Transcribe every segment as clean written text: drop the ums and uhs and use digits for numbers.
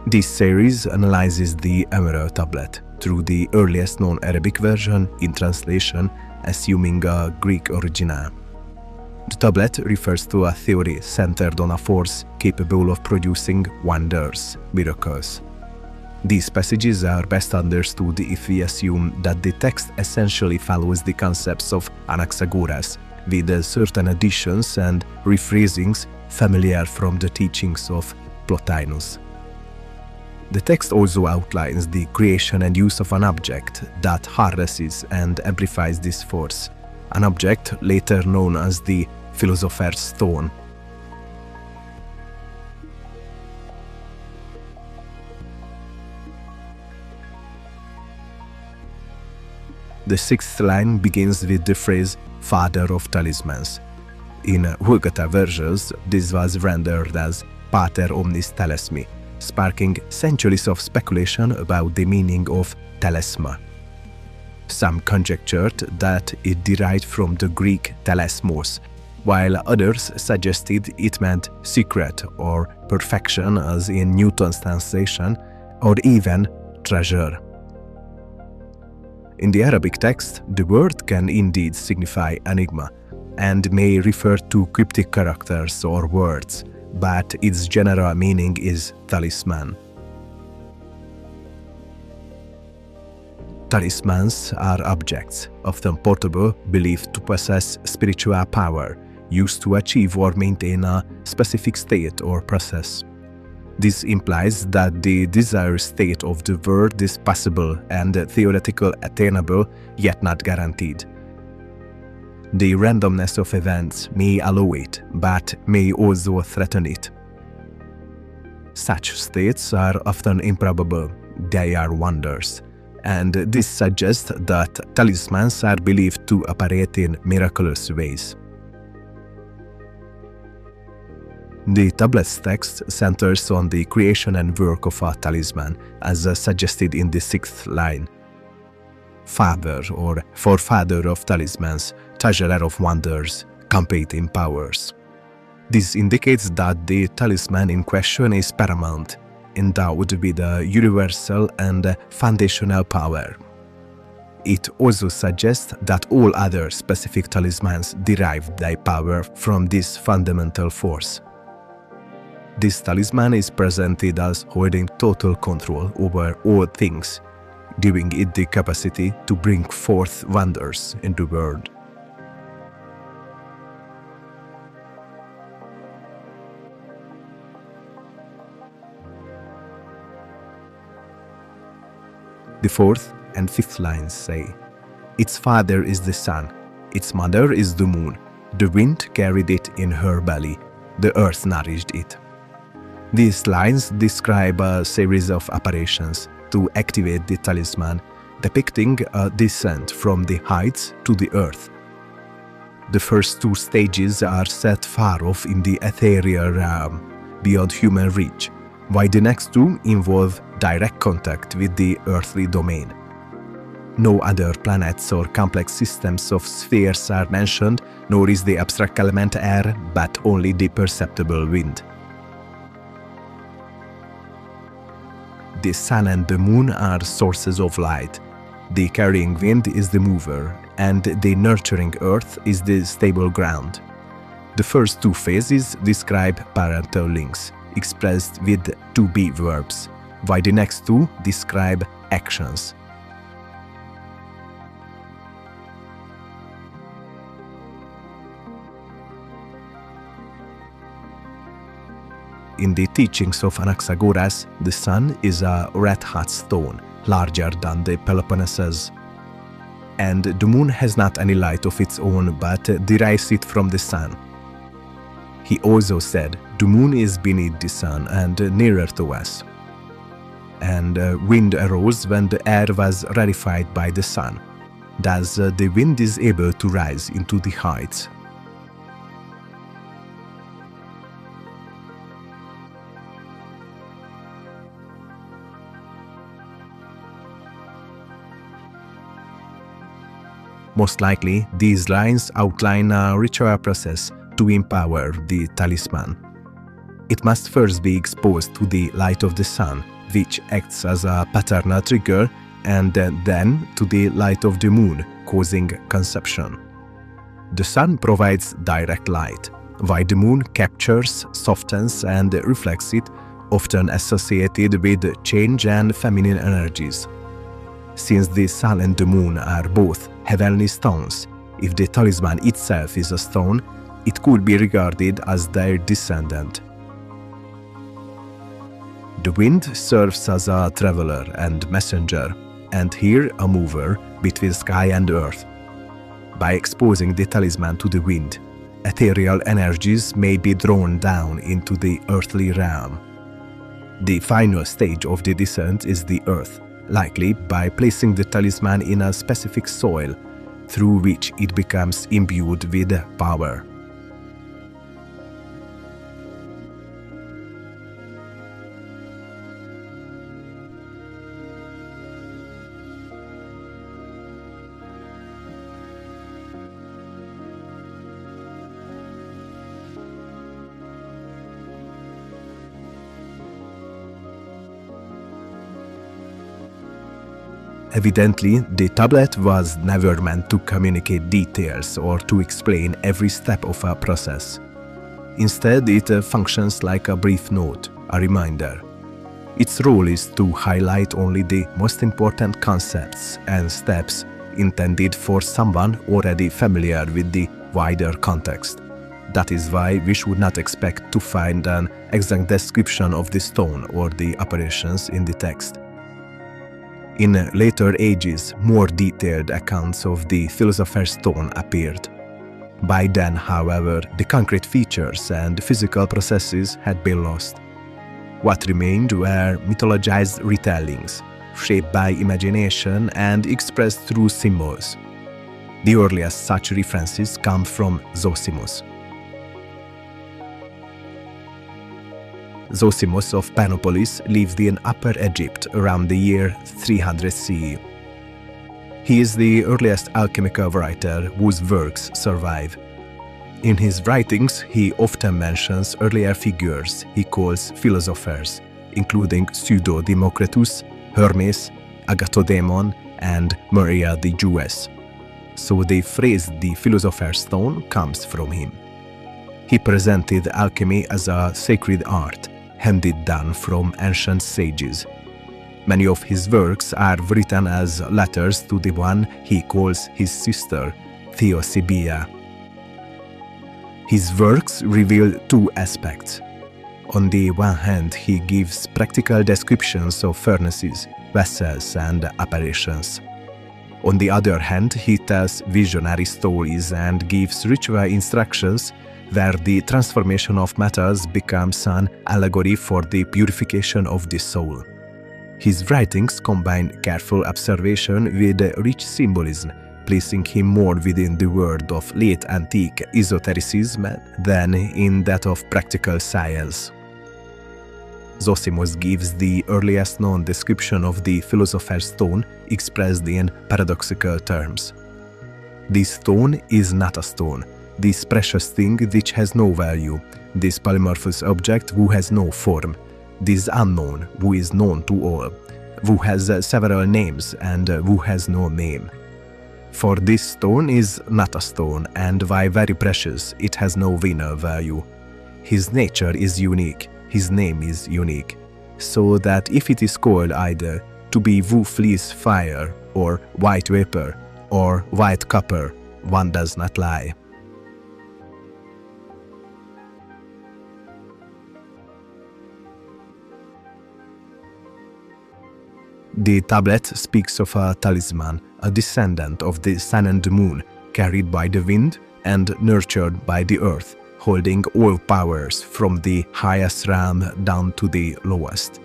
This series analyzes the Emerald tablet through the earliest known Arabic version in translation, assuming a Greek original. The tablet refers to a theory centered on a force capable of producing wonders, miracles. These passages are best understood if we assume that the text essentially follows the concepts of Anaxagoras, with certain additions and rephrasings familiar from the teachings of Plotinus. The text also outlines the creation and use of an object that harnesses and amplifies this force, an object later known as the Philosopher's Stone. The sixth line begins with the phrase "Father of Talismans." In Vulgata versions, this was rendered as "Pater omnis talismi," sparking centuries of speculation about the meaning of talisman. Some conjectured that it derived from the Greek talismos, while others suggested it meant secret or perfection, as in Newton's translation, or even treasure. In the Arabic text, the word can indeed signify enigma and may refer to cryptic characters or words, but its general meaning is talisman. Talismans are objects, often portable, believed to possess spiritual power, used to achieve or maintain a specific state or process. This implies that the desired state of the world is possible and theoretically attainable, yet not guaranteed. The randomness of events may allow it, but may also threaten it. Such states are often improbable, they are wonders, and this suggests that talismans are believed to operate in miraculous ways. The tablet's text centers on the creation and work of a talisman, as suggested in the sixth line. Father, or forefather of talismans, treasurer of wonders, competing powers. This indicates that the talisman in question is paramount, endowed with a universal and foundational power. It also suggests that all other specific talismans derive their power from this fundamental force. This talisman is presented as holding total control over all things, giving it the capacity to bring forth wonders in the world. The fourth and fifth lines say, "Its father is the sun, its mother is the moon. The wind carried it in her belly, the earth nourished it." These lines describe a series of operations to activate the talisman, depicting a descent from the heights to the earth. The first two stages are set far off in the ethereal realm, beyond human reach, while the next two involve direct contact with the earthly domain. No other planets or complex systems of spheres are mentioned, nor is the abstract element air, but only the perceptible wind. The sun and the moon are sources of light. The carrying wind is the mover, and the nurturing earth is the stable ground. The first two phases describe parental links, expressed with to be verbs, while the next two describe actions. In the teachings of Anaxagoras, the sun is a red-hot stone, larger than the Peloponnesus, and the moon has not any light of its own but derives it from the sun. He also said, the moon is beneath the sun and nearer to us, and wind arose when the air was rarefied by the sun. Thus, the wind is able to rise into the heights. Most likely, these lines outline a ritual process to empower the talisman. It must first be exposed to the light of the sun, which acts as a paternal trigger, and then to the light of the moon, causing conception. The sun provides direct light, while the moon captures, softens, and reflects it, often associated with change and feminine energies. Since the sun and the moon are both heavenly stones, if the talisman itself is a stone, it could be regarded as their descendant. The wind serves as a traveler and messenger, and here a mover between sky and earth. By exposing the talisman to the wind, ethereal energies may be drawn down into the earthly realm. The final stage of the descent is the earth, likely by placing the talisman in a specific soil, through which it becomes imbued with power. Evidently, the tablet was never meant to communicate details or to explain every step of a process. Instead, it functions like a brief note, a reminder. Its role is to highlight only the most important concepts and steps intended for someone already familiar with the wider context. That is why we should not expect to find an exact description of the stone or the operations in the text. In later ages, more detailed accounts of the Philosopher's Stone appeared. By then, however, the concrete features and physical processes had been lost. What remained were mythologized retellings, shaped by imagination and expressed through symbols. The earliest such references come from Zosimos. Zosimos of Panopolis lived in Upper Egypt around the year 300 CE. He is the earliest alchemical writer whose works survive. In his writings, he often mentions earlier figures he calls philosophers, including Pseudo-Democritus, Hermes, Agathodemon, and Maria the Jewess. So the phrase "the philosopher's stone" comes from him. He presented alchemy as a sacred art, handed down from ancient sages. Many of his works are written as letters to the one he calls his sister, Theosebia. His works reveal two aspects. On the one hand, he gives practical descriptions of furnaces, vessels, and apparitions. On the other hand, he tells visionary stories and gives ritual instructions where the transformation of metals becomes an allegory for the purification of the soul. His writings combine careful observation with rich symbolism, placing him more within the world of late antique esotericism than in that of practical science. Zosimos gives the earliest known description of the Philosopher's Stone expressed in paradoxical terms. This stone is not a stone, this precious thing which has no value, this polymorphous object who has no form, this unknown who is known to all, who has several names and who has no name. For this stone is not a stone, and while very precious, it has no inner value. His nature is unique, his name is unique, so that if it is called either to be who flees fire, or white vapor, or white copper, one does not lie. The tablet speaks of a talisman, a descendant of the sun and the moon, carried by the wind and nurtured by the earth, holding all powers from the highest realm down to the lowest.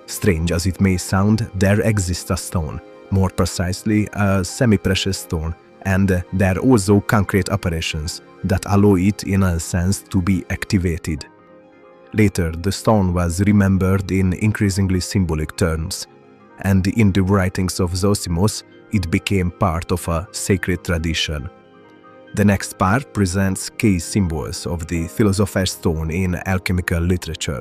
Strange as it may sound, there exists a stone, more precisely a semi-precious stone, and there are also concrete operations that allow it in a sense to be activated. Later, the stone was remembered in increasingly symbolic terms, and in the writings of Zosimos, it became part of a sacred tradition. The next part presents key symbols of the Philosopher's Stone in alchemical literature.